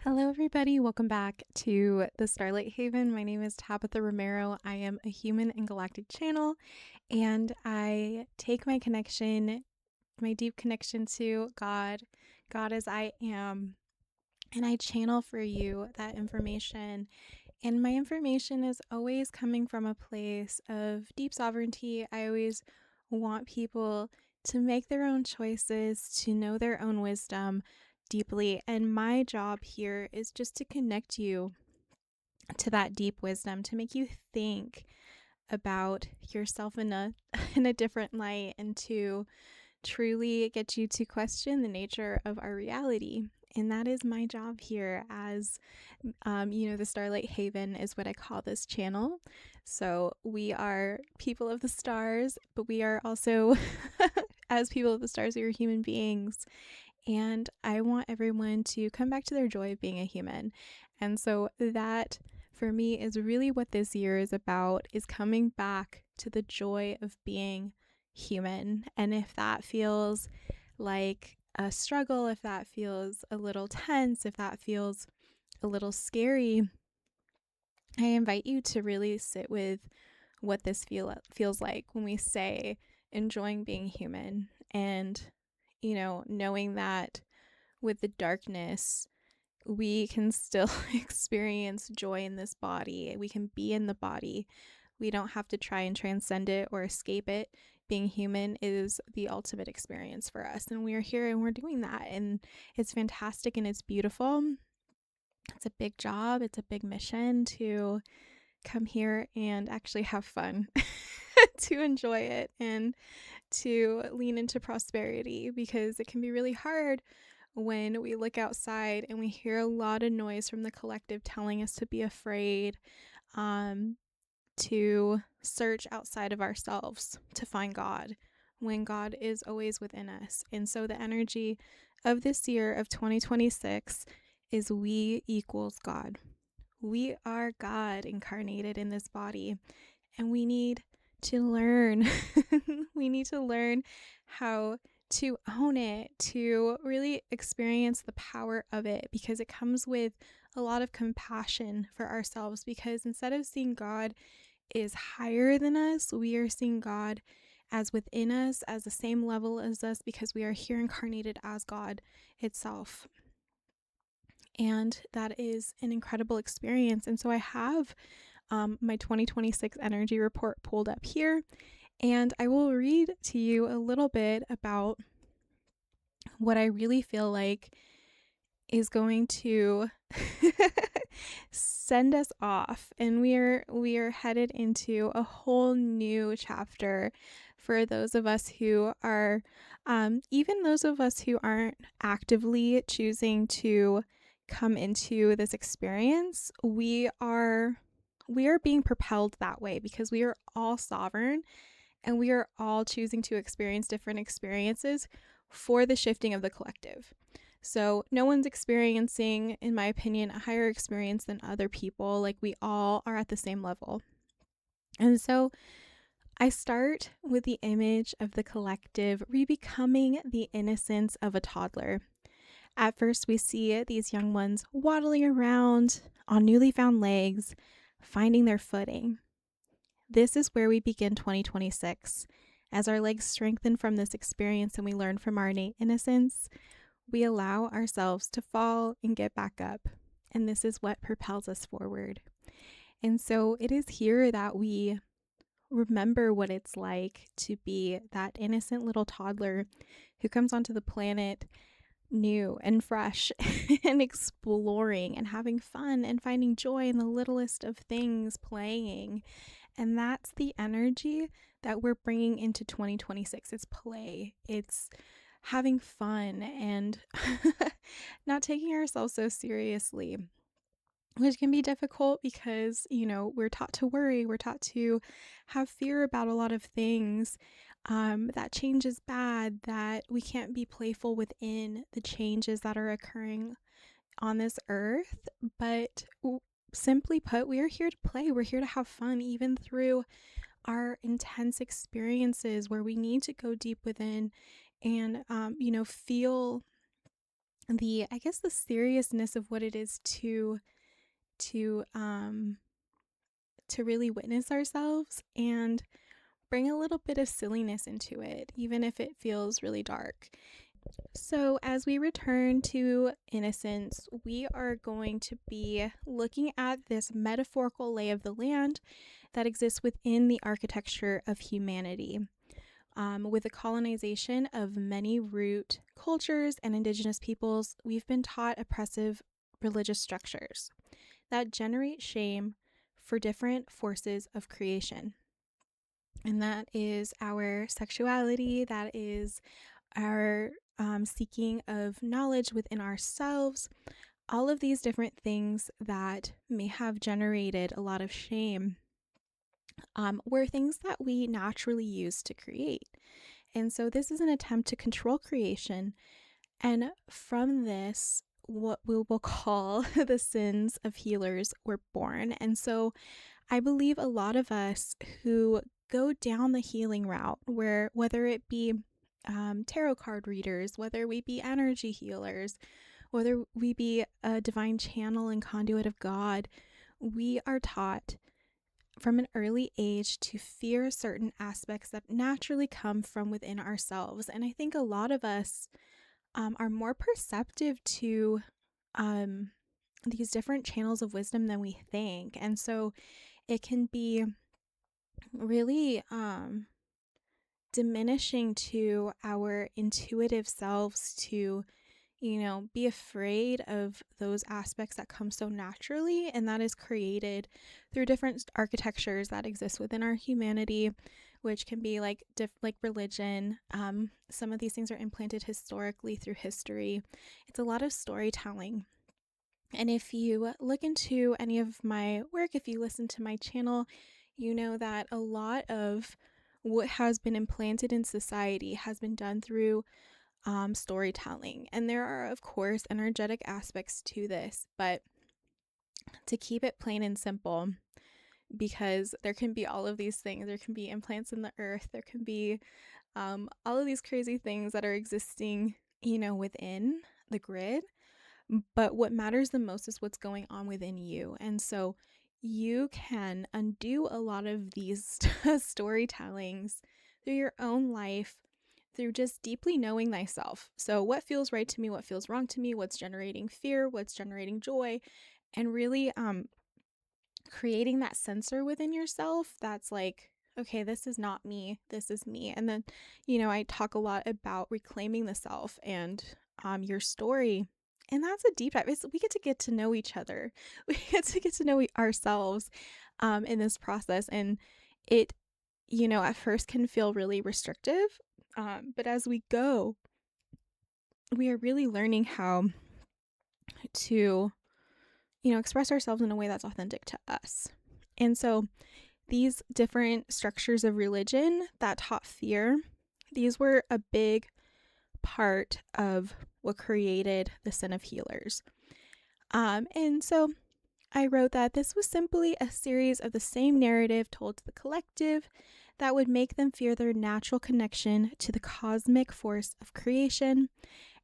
Hello, everybody. Welcome back to the Starlight Haven. My name is Tabitha Romero. I am a human and galactic channel, and I take my connection, my deep connection to God as I am, and I channel for you that information. And my information is always coming from a place of deep sovereignty. I always want people to make their own choices, to know their own wisdom deeply. And my job here is just to connect you to that deep wisdom, to make you think about yourself in a in a different light, and to truly get you to question the nature of our reality. And that is my job here as, the Starlight Haven is what I call this channel. So we are people of the stars, but we are also, as people of the stars, we are human beings. And I want everyone to come back to their joy of being a human. And so that, for me, is really what this year is about, is coming back to the joy of being human. And if that feels like a struggle, if that feels a little tense, if that feels a little scary, I invite you to really sit with what this feels like when we say enjoying being human, and knowing that with the darkness we can still experience joy in this body. We can be in the body. We don't have to try and transcend it or escape it. Being human is the ultimate experience for us, and we are here and we're doing that, and it's fantastic and it's beautiful. It's a big job, it's a big mission to come here and actually have fun, to enjoy it, and to lean into prosperity, because it can be really hard when we look outside and we hear a lot of noise from the collective telling us to be afraid, to search outside of ourselves to find God, when God is always within us. And so the energy of this year of 2026 is we equals God. We are God incarnated in this body, and we need to learn. We need to learn how to own it, to really experience the power of it, because it comes with a lot of compassion for ourselves. Because instead of seeing God is higher than us, we are seeing God as within us, as the same level as us, because we are here incarnated as God itself. And that is an incredible experience. And so I have my 2026 energy report pulled up here, and I will read to you a little bit about what I really feel like is going to send us off. And we are headed into a whole new chapter for those of us who are, even those of us who aren't actively choosing to come into this experience. We are being propelled that way because we are all sovereign, and we are all choosing to experience different experiences for the shifting of the collective. So no one's experiencing, in my opinion, a higher experience than other people. Like, we all are at the same level. And so I start with the image of the collective rebecoming the innocence of a toddler. At first, we see these young ones waddling around on newly found legs, finding their footing. This is where we begin 2026. As our legs strengthen from this experience and we learn from our innate innocence, we allow ourselves to fall and get back up. And this is what propels us forward. And so it is here that we remember what it's like to be that innocent little toddler who comes onto the planet new and fresh and exploring and having fun and finding joy in the littlest of things, playing. And that's the energy that we're bringing into 2026. It's play, it's having fun, and not taking ourselves so seriously, which can be difficult because, we're taught to worry, we're taught to have fear about a lot of things, that change is bad, that we can't be playful within the changes that are occurring on this earth. But simply put, we are here to play. We're here to have fun, even through our intense experiences where we need to go deep within and, feel the seriousness of what it is to um to really witness ourselves and bring a little bit of silliness into it, even if it feels really dark. So, as we return to innocence, we are going to be looking at this metaphorical lay of the land that exists within the architecture of humanity. With the colonization of many root cultures and indigenous peoples, we've been taught oppressive religious structures that generate shame for different forces of creation. And that is our sexuality, that is our seeking of knowledge within ourselves, all of these different things that may have generated a lot of shame were things that we naturally use to create. And so this is an attempt to control creation. And from this, what we will call the sins of healers were born. And so I believe a lot of us who go down the healing route, where whether it be tarot card readers, whether we be energy healers, whether we be a divine channel and conduit of God, we are taught from an early age to fear certain aspects that naturally come from within ourselves. And I think a lot of us are more perceptive to these different channels of wisdom than we think. And so it can be really diminishing to our intuitive selves to, be afraid of those aspects that come so naturally, and that is created through different architectures that exist within our humanity, which can be like religion. Some of these things are implanted historically through history. It's a lot of storytelling. And if you look into any of my work, if you listen to my channel, you know that a lot of what has been implanted in society has been done through storytelling. And there are, of course, energetic aspects to this, but to keep it plain and simple, because there can be all of these things. There can be implants in the earth. There can be all of these crazy things that are existing, within the grid. But what matters the most is what's going on within you. And so you can undo a lot of these storytellings through your own life, through just deeply knowing thyself. So, what feels right to me, what feels wrong to me, what's generating fear, what's generating joy, and really creating that sensor within yourself that's like, okay, this is not me, this is me. And then, I talk a lot about reclaiming the self and your story. And that's a deep dive. We get to know each other. We get to know ourselves in this process. And it, at first can feel really restrictive. But as we go, we are really learning how to, express ourselves in a way that's authentic to us. And so these different structures of religion that taught fear, these were a big part of what created the sin of healers. And so I wrote that this was simply a series of the same narrative told to the collective that would make them fear their natural connection to the cosmic force of creation.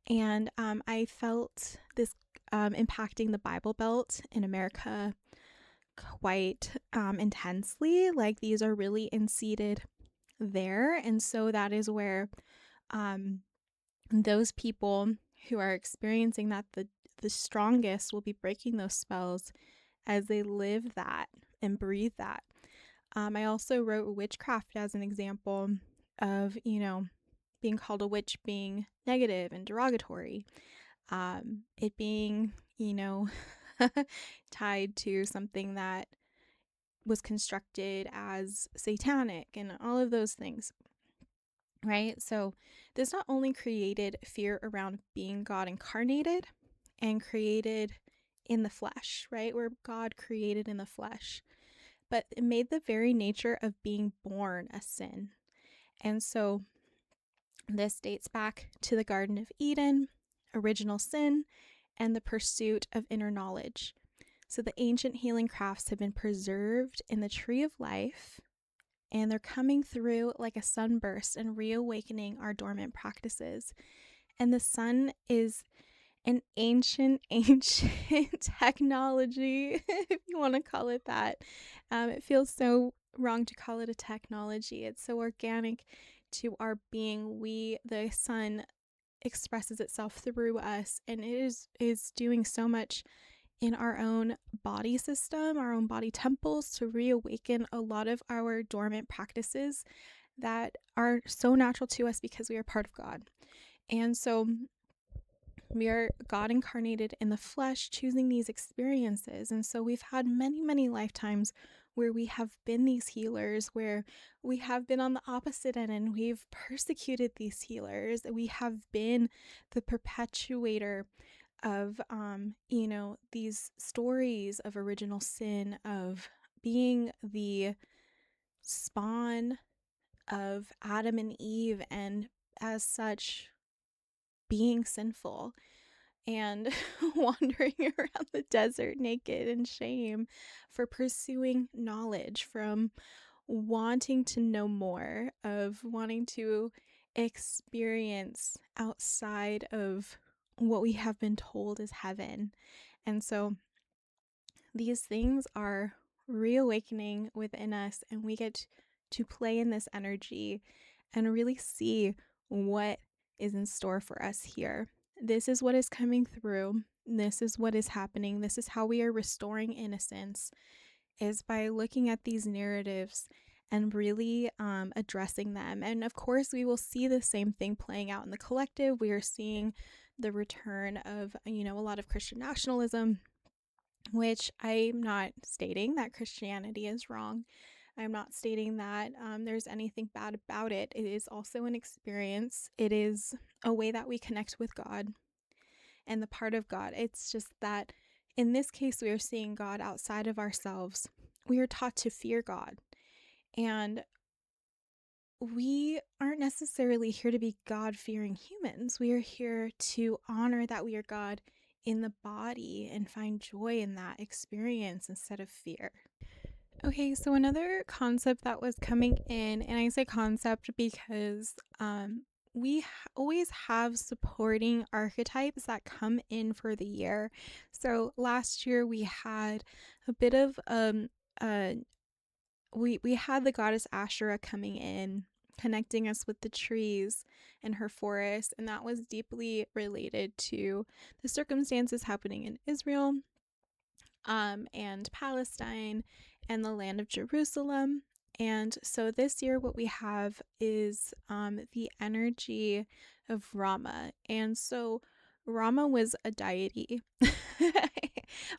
And I felt this impacting the Bible Belt in America quite intensely. Like, these are really seated there. And so that is where those people who are experiencing that the strongest will be breaking those spells as they live that and breathe that. I also wrote witchcraft as an example of, being called a witch being negative and derogatory. It being, tied to something that was constructed as satanic and all of those things, right? So this not only created fear around being God incarnated and created in the flesh, right? Where God created in the flesh, but it made the very nature of being born a sin. And so this dates back to the Garden of Eden, original sin, and the pursuit of inner knowledge. So the ancient healing crafts have been preserved in the tree of life, and they're coming through like a sunburst and reawakening our dormant practices. And the sun is an ancient technology, if you want to call it that. It feels so wrong to call it a technology. It's so organic to our being. The sun expresses itself through us, and it is doing so much in our own body system, our own body temples, to reawaken a lot of our dormant practices that are so natural to us because we are part of God. And so we are God incarnated in the flesh, choosing these experiences. And so we've had many, many lifetimes where we have been these healers, where we have been on the opposite end and we've persecuted these healers. We have been the perpetuator of, these stories of original sin, of being the spawn of Adam and Eve, and as such, being sinful and wandering around the desert naked in shame for pursuing knowledge, from wanting to know more, of wanting to experience outside of what we have been told is heaven. And so these things are reawakening within us, and we get to play in this energy and really see what is in store for us here. This is what is coming through. This is what is happening. This is how we are restoring innocence, is by looking at these narratives and really addressing them. And of course, we will see the same thing playing out in the collective. We are seeing the return of, a lot of Christian nationalism, which I'm not stating that Christianity is wrong. I'm not stating that there's anything bad about it. It is also an experience. It is a way that we connect with God and the part of God. It's just that in this case, we are seeing God outside of ourselves. We are taught to fear God. And we aren't necessarily here to be God-fearing humans. We are here to honor that we are God in the body and find joy in that experience instead of fear. Okay, so another concept that was coming in, and I say concept because we always have supporting archetypes that come in for the year. So last year we had a bit of we had the goddess Ashura coming in, connecting us with the trees in her forest, and that was deeply related to the circumstances happening in Israel, and Palestine, and the land of Jerusalem. And so this year, what we have is the energy of Rama. And so Rama was a deity,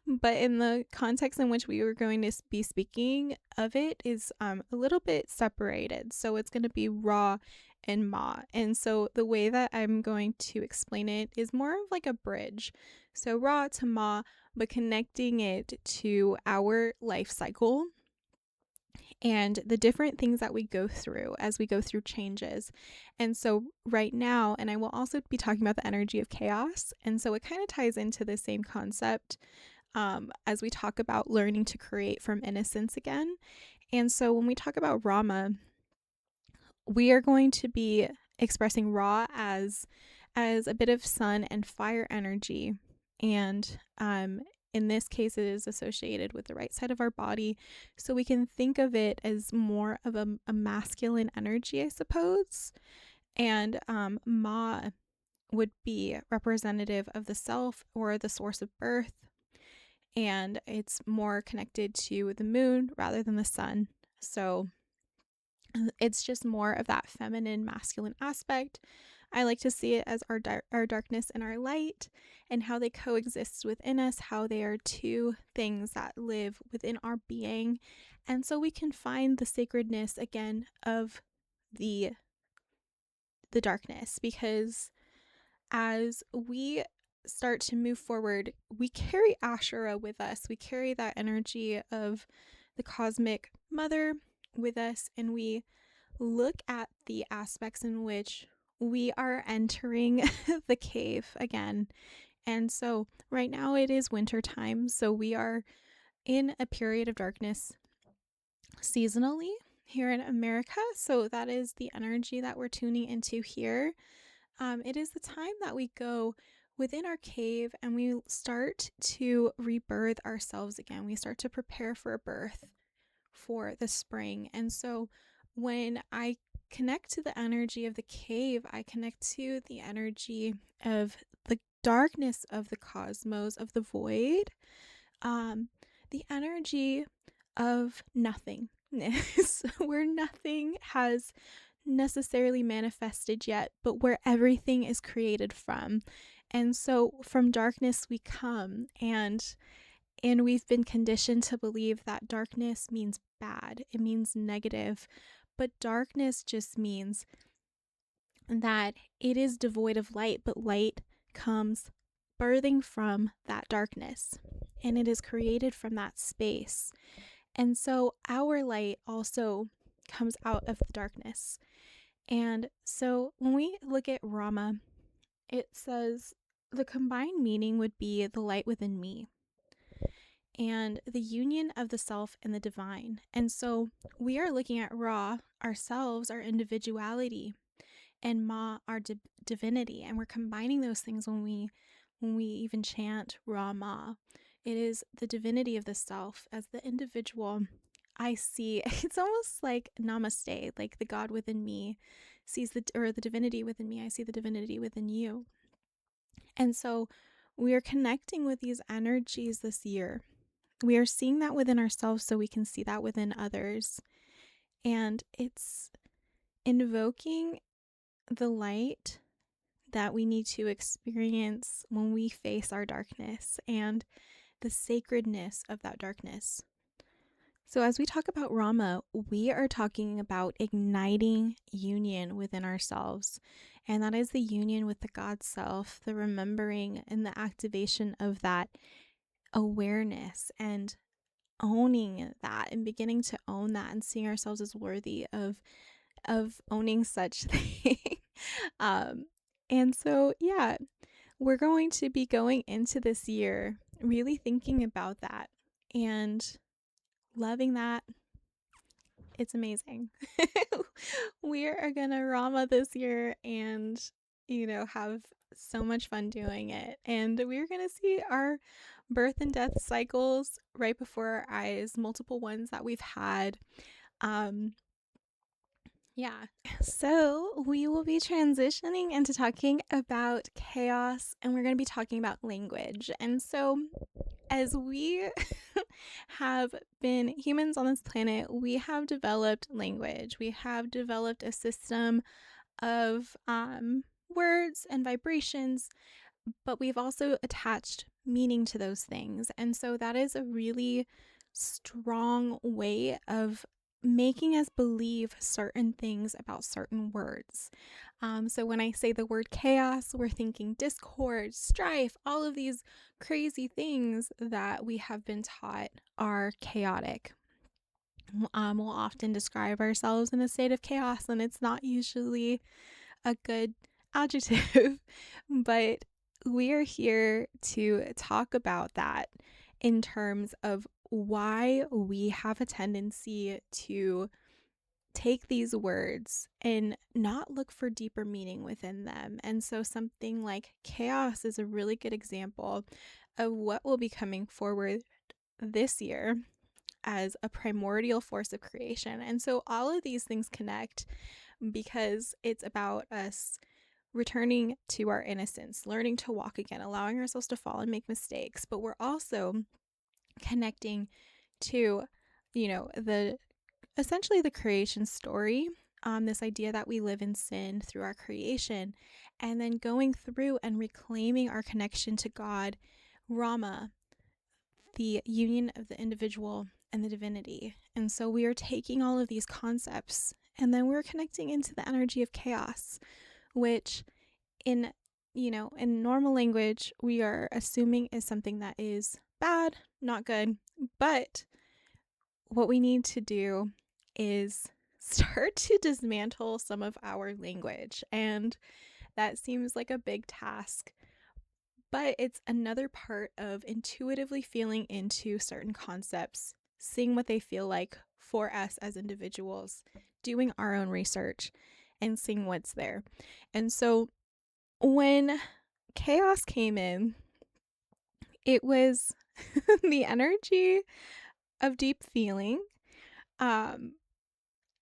but in the context in which we were going to be speaking of it is a little bit separated. So it's going to be Ra and Ma. And so the way that I'm going to explain it is more of like a bridge. So Ra to Ma, but connecting it to our life cycle and the different things that we go through as we go through changes. And so right now, and I will also be talking about the energy of chaos, and so it kind of ties into the same concept as we talk about learning to create from innocence again. And so when we talk about Rama, we are going to be expressing Ra as a bit of sun and fire energy, and in this case, it is associated with the right side of our body. So we can think of it as more of a masculine energy, I suppose. And Ma would be representative of the self or the source of birth. And it's more connected to the moon rather than the sun. So it's just more of that feminine, masculine aspect. I like to see it as our darkness and our light, and how they coexist within us, how they are two things that live within our being. And so we can find the sacredness again of the darkness, because as we start to move forward, we carry Ashura with us. We carry that energy of the cosmic mother with us, and we look at the aspects in which we are entering the cave again. And so right now it is winter time, so we are in a period of darkness seasonally here in America. So that is the energy that we're tuning into here. It is the time that we go within our cave and we start to rebirth ourselves again. We start to prepare for a birth, for the spring. And so when I connect to the energy of the cave, I connect to the energy of the darkness of the cosmos, of the void, the energy of nothingness, where nothing has necessarily manifested yet, but where everything is created from. And so from darkness we come, and we've been conditioned to believe that darkness means bad, it means negative, but darkness just means that it is devoid of light, but light comes birthing from that darkness, and it is created from that space. And so our light also comes out of the darkness. And so when we look at Rama, it says the combined meaning would be the light within me and the union of the self and the divine. And so we are looking at Ra, ourselves, our individuality, and Ma, our divinity, and we're combining those things when we even chant Ra Ma. It is the divinity of the self as the individual. I see it's almost like namaste, like the God within me sees the divinity within me. I see the divinity within you. And so we are connecting with these energies this year. We are seeing that within ourselves so we can see that within others. And it's invoking the light that we need to experience when we face our darkness and the sacredness of that darkness. So as we talk about Rama, we are talking about igniting union within ourselves. And that is the union with the God self, the remembering and the activation of that awareness and owning that and beginning to own that and seeing ourselves as worthy of owning such thing. And so, yeah, we're going to be going into this year really thinking about that and loving that. It's amazing. We are gonna Rama this year and, have so much fun doing it. And we're gonna see our birth and death cycles right before our eyes, multiple ones that we've had. Yeah. So we will be transitioning into talking about chaos, and we're going to be talking about language. And so as we have been humans on this planet, we have developed language. We have developed a system of words and vibrations, but we've also attached meaning to those things. And so that is a really strong way of making us believe certain things about certain words. So when I say the word chaos, we're thinking discord, strife, all of these crazy things that we have been taught are chaotic. We'll often describe ourselves in a state of chaos, and it's not usually a good adjective, but we are here to talk about that in terms of why we have a tendency to take these words and not look for deeper meaning within them. And so something like chaos is a really good example of what will be coming forward this year as a primordial force of creation. And so all of these things connect because it's about us returning to our innocence, learning to walk again, allowing ourselves to fall and make mistakes. But we're also connecting to, the essentially the creation story, this idea that we live in sin through our creation, and then going through and reclaiming our connection to God, Rama, the union of the individual and the divinity. And so we are taking all of these concepts and then we're connecting into the energy of chaos, which in normal language we are assuming is something that is bad, not good. But what we need to do is start to dismantle some of our language, and that seems like a big task, but it's another part of intuitively feeling into certain concepts, seeing what they feel like for us as individuals, doing our own research and seeing what's there. And so when chaos came in, it was the energy of deep feeling. Um,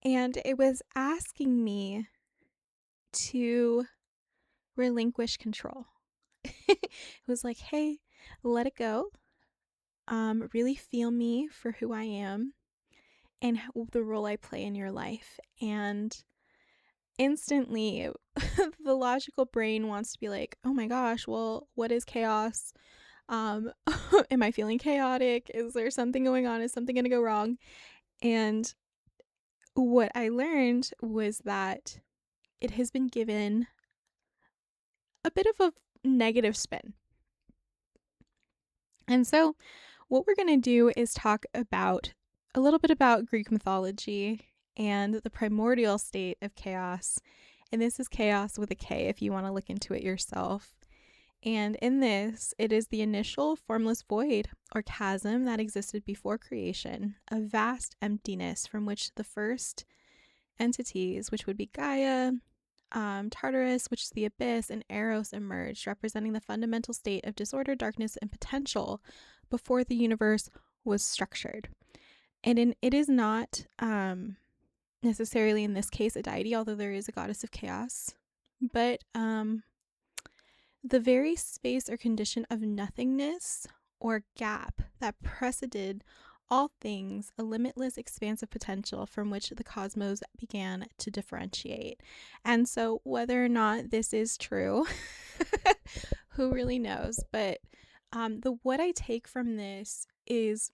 and it was asking me to relinquish control. It was like, hey, let it go. Really feel me for who I am and the role I play in your life. And instantly, the logical brain wants to be like, oh my gosh, well, what is chaos? Am I feeling chaotic? Is there something going on? Is something going to go wrong? And what I learned was that it has been given a bit of a negative spin. And so, what we're going to do is talk about a little bit about Greek mythology and the primordial state of chaos. And this is chaos with a K if you want to look into it yourself. And in this, it is the initial formless void or chasm that existed before creation, a vast emptiness from which the first entities, which would be Gaia, Tartarus, which is the abyss, and Eros emerged, representing the fundamental state of disorder, darkness, and potential before the universe was structured. And it is not necessarily in this case a deity, although there is a goddess of chaos, but the very space or condition of nothingness or gap that preceded all things, a limitless expanse of potential from which the cosmos began to differentiate. And so whether or not this is true, who really knows? But what I take from this is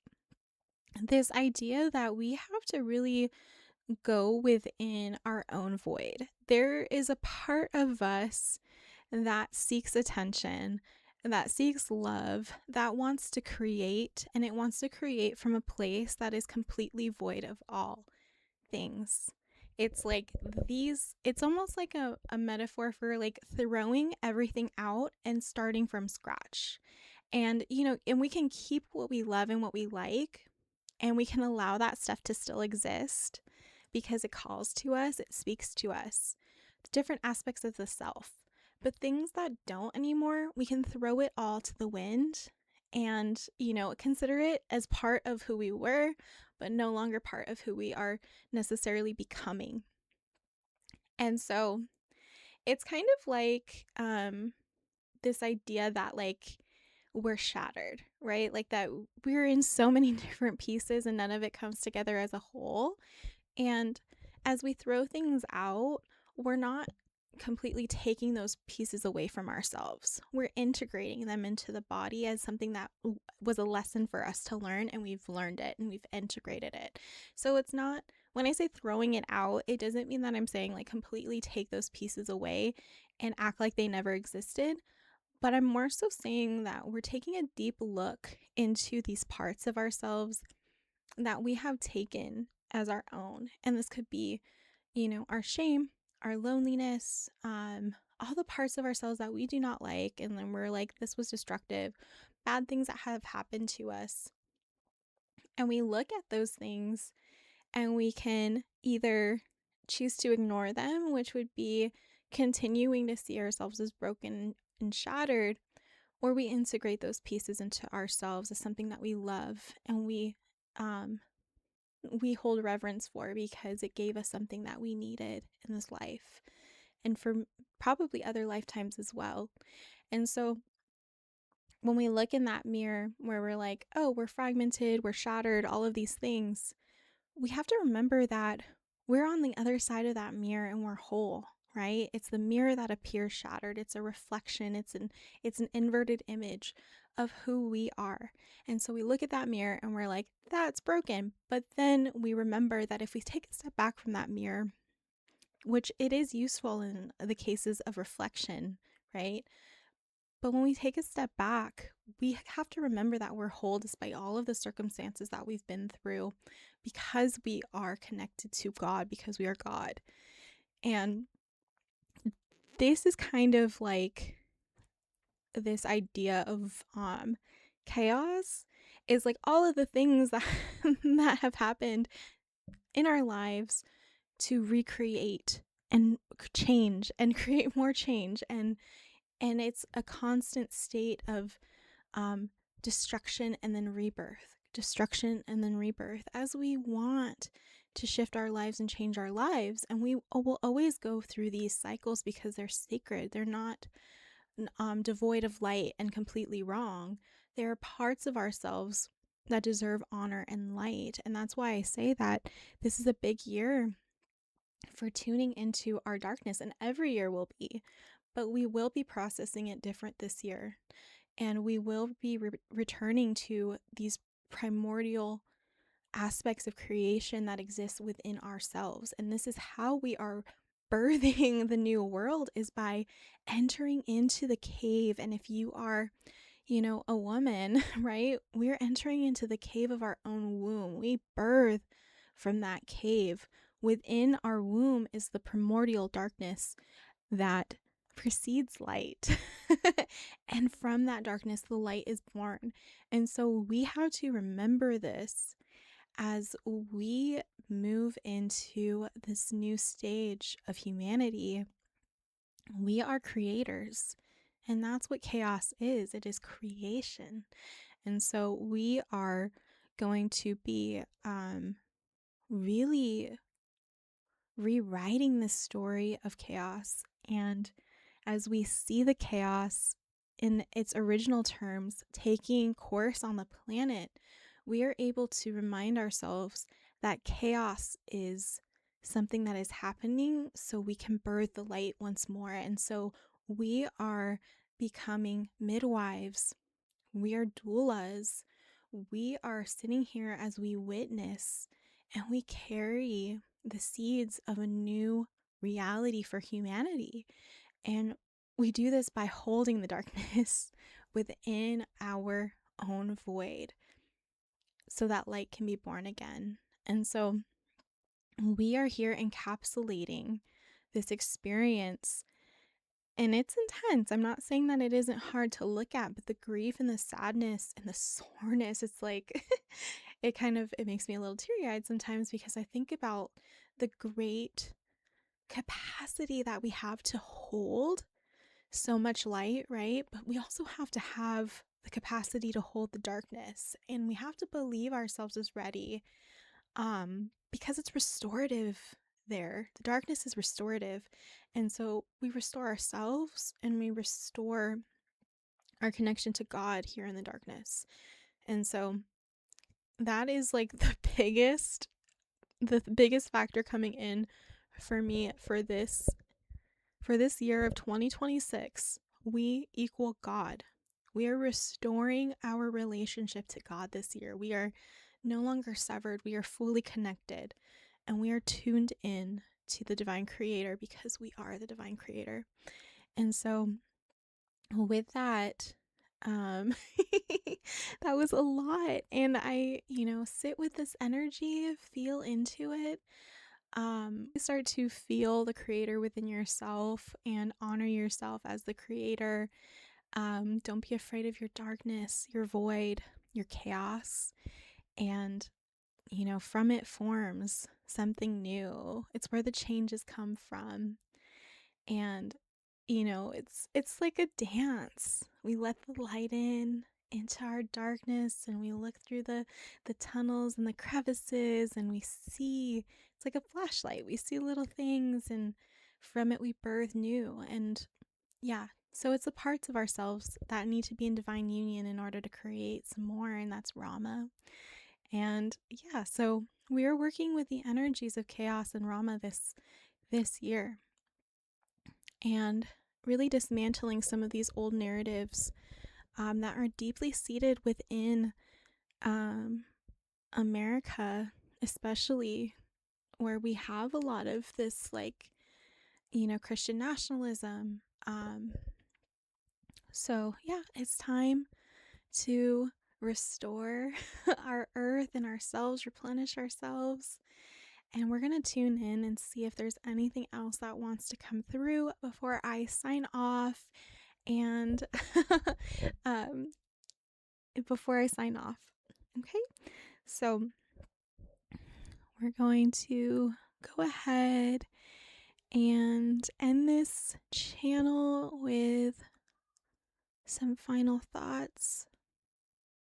this idea that we have to really go within our own void. There is a part of us that seeks attention, that seeks love, that wants to create, and it wants to create from a place that is completely void of all things. It's like it's almost like a metaphor for like throwing everything out and starting from scratch. And, and we can keep what we love and what we like, and we can allow that stuff to still exist because it calls to us, it speaks to us, different aspects of the self. But things that don't anymore, we can throw it all to the wind and, consider it as part of who we were, but no longer part of who we are necessarily becoming. And so it's kind of like this idea that like we're shattered, right? Like that we're in so many different pieces and none of it comes together as a whole. And as we throw things out, we're not completely taking those pieces away from ourselves. We're integrating them into the body as something that was a lesson for us to learn, and we've learned it and we've integrated it. So it's not, when I say throwing it out, it doesn't mean that I'm saying like completely take those pieces away and act like they never existed. But I'm more so saying that we're taking a deep look into these parts of ourselves that we have taken as our own. And this could be, our shame, our loneliness, all the parts of ourselves that we do not like. And then we're like, this was destructive, bad things that have happened to us. And we look at those things and we can either choose to ignore them, which would be continuing to see ourselves as broken and shattered, or we integrate those pieces into ourselves as something that we love and we hold reverence for because it gave us something that we needed in this life and for probably other lifetimes as well. And so when we look in that mirror where we're like, oh, we're fragmented, we're shattered, all of these things, we have to remember that we're on the other side of that mirror and we're whole, right? It's the mirror that appears shattered. It's a reflection. It's an inverted image of who we are. And so we look at that mirror and we're like, that's broken. But then we remember that if we take a step back from that mirror, which it is useful in the cases of reflection, right? But when we take a step back, we have to remember that we're whole despite all of the circumstances that we've been through because we are connected to God, because we are God. And this is kind of like this idea of chaos is like all of the things that that have happened in our lives to recreate and change and create more change and And it's a constant state of destruction and then rebirth, destruction and then rebirth, as we want to shift our lives and change our lives. And we will always go through these cycles because they're sacred. They're not devoid of light and completely wrong. There are parts of ourselves that deserve honor and light. And that's why I say that this is a big year for tuning into our darkness, and every year will be, but we will be processing it different this year. And we will be returning to these primordial aspects of creation that exist within ourselves. And this is how we are birthing the new world, is by entering into the cave. And if you are, a woman, right, we're entering into the cave of our own womb. We birth from that cave. Within our womb is the primordial darkness that precedes light. And from that darkness, the light is born. And so we have to remember this as we move into this new stage of humanity. We are creators, and that's what chaos is. It is creation. And so we are going to be really rewriting the story of chaos. And as we see the chaos in its original terms taking course on the planet, we are able to remind ourselves that chaos is something that is happening so we can birth the light once more. And so we are becoming midwives, we are doulas, we are sitting here as we witness, and we carry the seeds of a new reality for humanity. And we do this by holding the darkness within our own void so that light can be born again. And so we are here encapsulating this experience, and it's intense. I'm not saying that it isn't hard to look at, but the grief and the sadness and the soreness, it's like it makes me a little teary-eyed sometimes, because I think about the great capacity that we have to hold so much light, right? But we also have to have the capacity to hold the darkness, and we have to believe ourselves as ready, because it's restorative there. The darkness is restorative. And so we restore ourselves and we restore our connection to God here in the darkness. And so that is like the biggest factor coming in for me for this year of 2026. We equal God. We are restoring our relationship to God this year. We are no longer severed. We are fully connected, and we are tuned in to the divine creator, because we are the divine creator. And so with that, that was a lot. And I, sit with this energy, feel into it. Start to feel the creator within yourself and honor yourself as the creator. Don't be afraid of your darkness, your void, your chaos. And, from it forms something new. It's where the changes come from. And, it's like a dance. We let the light into our darkness, and we look through the tunnels and the crevices, and we see, it's like a flashlight. We see little things, and from it we birth new. And yeah, so it's the parts of ourselves that need to be in divine union in order to create some more, and that's Rama. And yeah, so we are working with the energies of chaos and Rama this year, and really dismantling some of these old narratives that are deeply seated within America, especially where we have a lot of this, like, Christian nationalism. So yeah, it's time to restore our earth and ourselves, replenish ourselves. And we're going to tune in and see if there's anything else that wants to come through before I sign off. And before I sign off, okay? So we're going to go ahead and end this channel with some final thoughts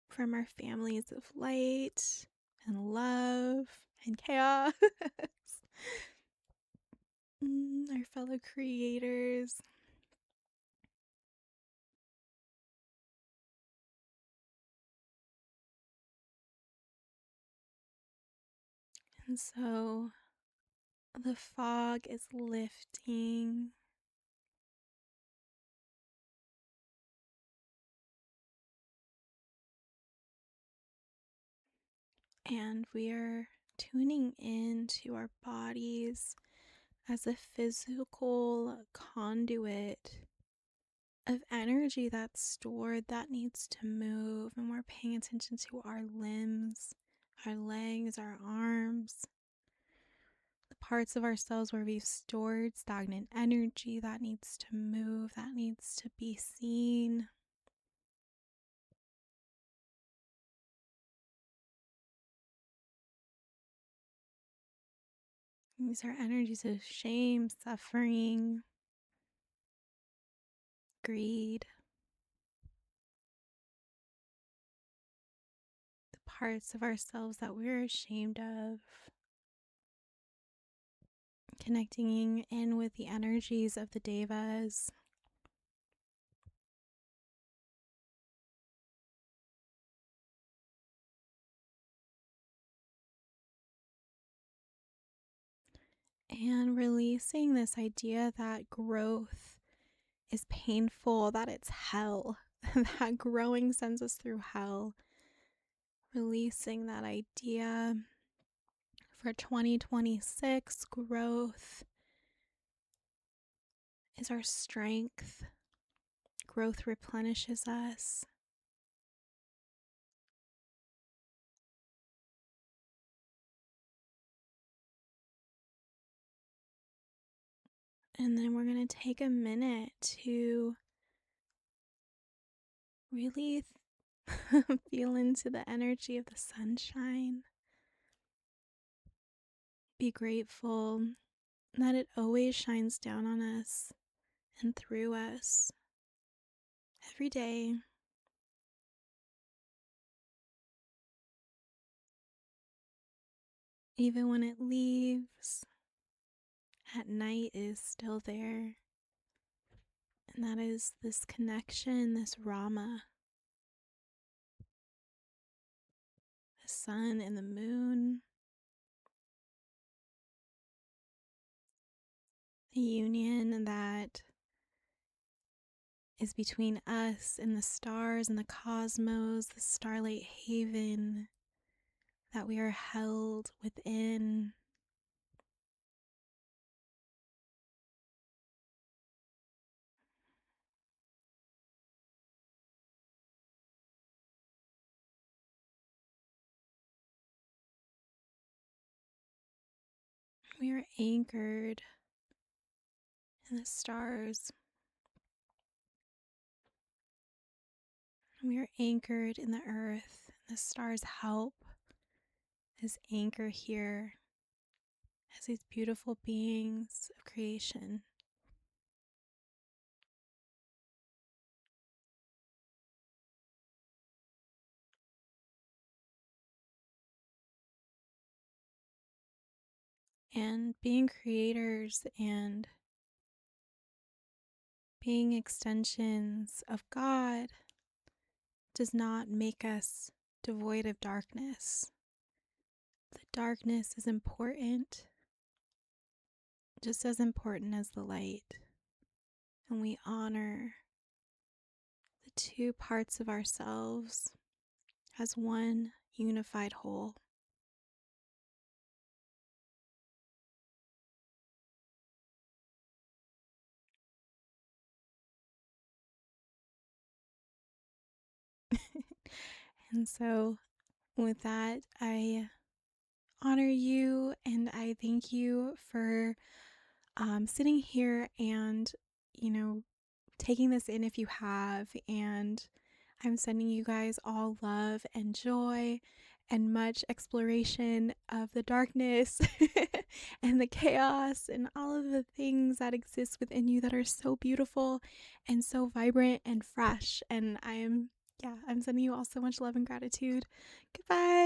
from our families of light and love and chaos, our fellow creators. And so the fog is lifting. And we are tuning into our bodies as a physical conduit of energy that's stored that needs to move. And we're paying attention to our limbs, our legs, our arms, the parts of ourselves where we've stored stagnant energy that needs to move, that needs to be seen. These are energies of shame, suffering, greed, the parts of ourselves that we're ashamed of. Connecting in with the energies of the devas. And releasing this idea that growth is painful, that it's hell, that growing sends us through hell. Releasing that idea. For 2026, growth is our strength. Growth replenishes us. And then we're going to take a minute to really feel into the energy of the sunshine. Be grateful that it always shines down on us and through us every day. Even when it leaves, at night is still there. And that is this connection, this Rama, the sun and the moon, the union that is between us and the stars and the cosmos, the Starlight Haven that we are held within. We are anchored in the stars. We are anchored in the earth. The stars help as anchor here as these beautiful beings of creation. And being creators and being extensions of God does not make us devoid of darkness. The darkness is important, just as important as the light. And we honor the two parts of ourselves as one unified whole. And so with that, I honor you and I thank you for sitting here and, taking this in if you have. And I'm sending you guys all love and joy and much exploration of the darkness and the chaos and all of the things that exist within you that are so beautiful and so vibrant and fresh. And I'm sending you all so much love and gratitude. Goodbye.